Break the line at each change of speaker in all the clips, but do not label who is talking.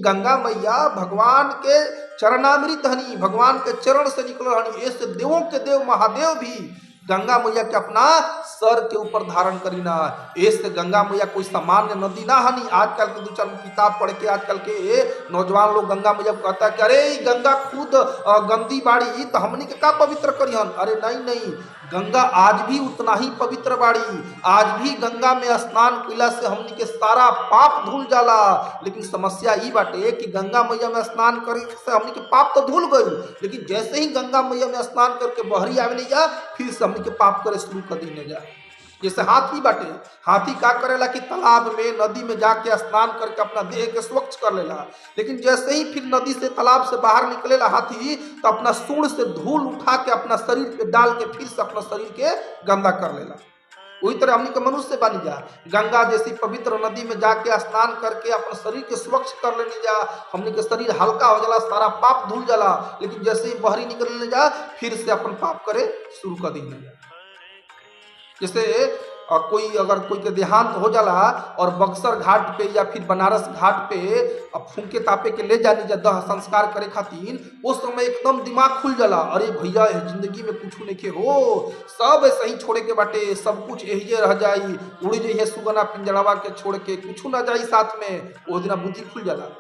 गंगा मैया भगवान के चरणामृत हनी, भगवान के चरण से निकल हनी। ऐसे देवों के देव महादेव भी गंगा मैया के अपना सर के ऊपर धारण करीना। ऐसे गंगा मैया कोई सामान्य नदी ना हनी। आजकल के दो चार किताब पढ़ के आजकल के नौजवान लोग गंगा मैया को कहता है कि अरे गंगा खुद गंदी बाड़ी तो हमनी के का पवित्र करिहन। अरे नहीं नहीं, गंगा आज भी उतना ही पवित्र बाड़ी। आज भी गंगा में स्नान कइला से हमनी के सारा पाप धुल जाला। लेकिन समस्या ई बाटे कि गंगा मैया में स्नान करे से हमनी के पाप तो धुल गई, लेकिन जैसे ही गंगा मैया में स्नान करके बहरी आवे नहीं जा, फिर से हमनी के पाप करे शुरू कर दी नहीं जा। जैसे हाथी बाटे, हाथी का करेला कि तालाब में नदी में जाके स्नान करके अपना देह के स्वच्छ कर लेला, लेकिन जैसे ही फिर नदी से तालाब से बाहर निकलेला हाथी तो अपना सूंड से धूल उठा के अपना शरीर पे डाल के फिर से अपना शरीर के गंदा कर लेला। वही तरह हमनी के मनुष्य बनी जा, गंगा जैसी पवित्र नदी में जाके स्नान करके अपने शरीर के स्वच्छ कर लेने जा, हमनी के शरीर हल्का हो जाला, सारा पाप धुल जाला। लेकिन जैसे ही बहरी निकलने जा फिर से अपन पाप करे शुरू कर दी। जैसे कोई अगर कोई के देहांत हो जाला और बक्सर घाट पे या फिर बनारस घाट पे फूंके तापे के ले जानी जा दह संस्कार करे खातिर, उस समय एकदम दिमाग खुल जाला। अरे भैया जिंदगी में कुछ नहीं के हो, सब सही छोड़े के बाटे, सब कुछ यही रह जाई, उड़ जाइए सुगना पिंजड़ावा के छोड़ के, कुछ ना जाई साथ में। वो दिन बुद्धि खुल जाला।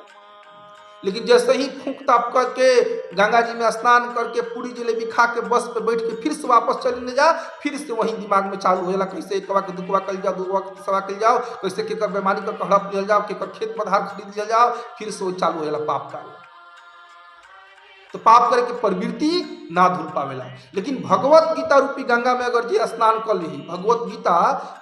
लेकिन जैसे ही फूंक ताप करके गंगा जी में स्नान करके पूरी जलेबी खा के बस पे बैठ के फिर से वापस चलने जा, फिर से वही दिमाग में चालू हो जाला, कैसे एकवा के दुकवा कल जाओ, दुकवा के तीसवा कल जाओ, कैसे केकर बेमारी का हड़प लिया जाओ, केकर खेत पधार खरीद लिया जाओ, फिर से वही चालू हो जाला पाप का। तो पाप करे के प्रवृत्ति ना धुल पावेला। लेकिन भगवत गीता रूपी गंगा में अगर जे स्नान कर ली, भगवत गीता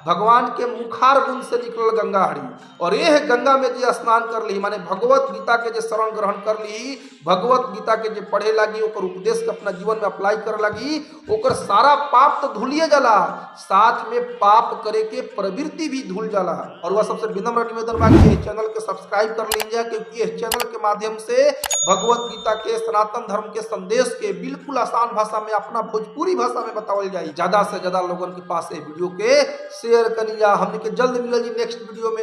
भगवान के मुखार बुंद से निकल गंगा हरी, और यह गंगा में जे स्नान कर ली माने भगवत गीता के जे शरण ग्रहण कर ली, भगवत गीता के जे पढ़े लगी, ओकर उपदेश के अपना जीवन में अप्लाई करे लगी, ओकर सारा पाप तो धुलिए जाला, साथ में पाप करे के प्रवृत्ति भी धुल जाला। और वह सबसे विनम्र निवेदन बा कि चैनल के सब्सक्राइब कर लीजिए, क्योंकि इस चैनल के माध्यम से भगवत गीता के सनातन धर्म के संदेश के बिल्कुल आसान भाषा में, अपना भोजपुरी भाषा में बतावल जाए। ज्यादा से ज्यादा लोगों के पास ये वीडियो के शेयर करिए। हमने के जल्द मिलेगी नेक्स्ट वीडियो में।